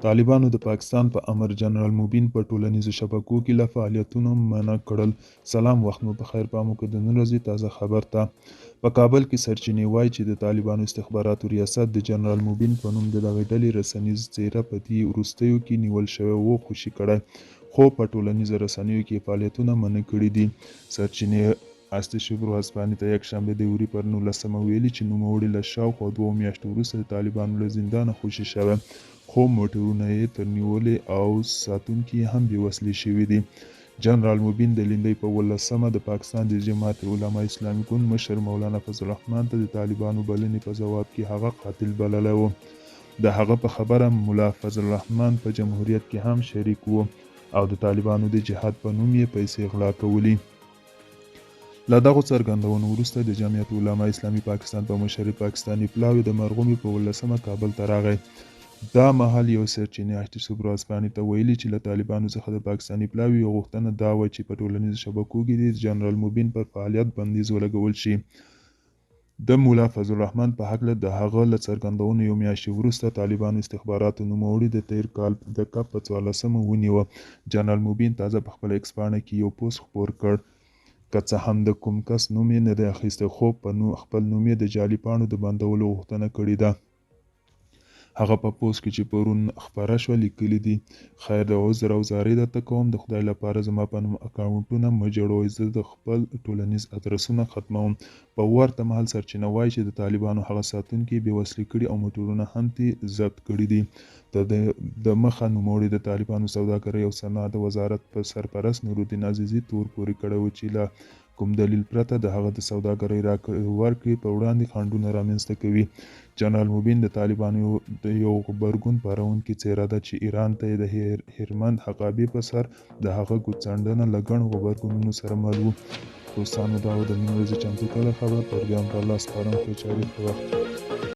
طالبانو د پاکستان په امر جنرال موبین په ټولنیزو شبکو کې له فعالیتونو منع کړل. سلام، وخت مو په خیر. پام وکړئ د نن ورځې تازه خبر ته. په کابل کې سرچینې وایي چې د طالبانو استخباراتو ریاست د جنرال موبین په نوم د دغې ډلې رسنیز څېره په دې وروستیو کې نیول شوی و خوشي کړی، خو په ټولنیزو رسنیو کې فعالیتونه منع کړي دي. سرچینې استي شبرو هسپاني ته یکشنبه د یوري پر 19 ویلي چې نوموړی له شاوخوا 2 میاشتو وروسته د طالبانو له زندانه خوشي شوی، خو موټرونه یې تر نیولې او ساتونکي یې هم بېوسلې شوي دي. جنرال موبین د لیندۍ په 18 د پاکستان د جماعت علما اسلامي ګوند مشر مولانا فضل الرحمن ته د طالبانو بلنې په ځواب کې هغه قاتل بللی و. د هغه په خبره ملا فضل الرحمن په جمهوریت کې هم شریک و او د طالبانو د جهاد په نوم یې پیسې غلا کولي. له دغو څرګندونو وروسته د جمعیت علما اسلامي پاکستان په مشري پاکستاني پلاوي د مرغومي په 18 کابل ته راغی. دا مهال یو سرچینې اشتي شبرو هسپاني ته ویلي چې له طالبانو څخه د پاکستاني پلاوي یو غوښتنه دا وه چې په ټولنیزو شبکو کې د جنرال موبین پر فعالیت بندیز ولګول شي. د مولا فضل الرحمن په هکله د هغه له څرګندونو یو میاشتې وروسته طالبانو استخباراتو نوموړي د تیر کال د کب په 14 ونیوه. جنرال موبین تازه په خپله ایکس پاڼه کې یو پوسټ خپور کړ. که څه هم د کوم کس نوم یې نه دی اخیستی، خو په خپل نوم یې د جعلي پاڼو د بندولو غوښتنه کړې ده. هغه په پوسټ کې چې پرون خپره شوه لیکلي دي: خیر د عذر او زارۍ درته کوم، د خدای لپاره زما په نوم اکاونټونه مه جوړوئ، زه د خپل ټولنیز ادرسونه ختموم. په ورته مهال سرچینه وایي چې د طالبانو هغه ساتونکي بېوسلې کړي او موټرونه هم ترې ضبط کړي دي. د مخه نوموړي د طالبانو سوداګرۍ او صنعت وزارت په سرپرست نورالدین عزیزي تور پورې کړی و چې له کوم دلیل پرته د هغه د سوداګرۍ ورکړې په وړاندې خنډونه رامنځته کوي. جنرال موبین د طالبانو د یو غبرګون پارونکې څېره ده چې ایران ته یې د هرمند حقابې په سر د هغه ګوتڅنډنه له ګڼو غبرګونونو سره مل و. دوستانو، دا و د نن ورځې چمتو کړی خبر. پر بیا هم په الله سپارم. ښې چارې، ښه وخت.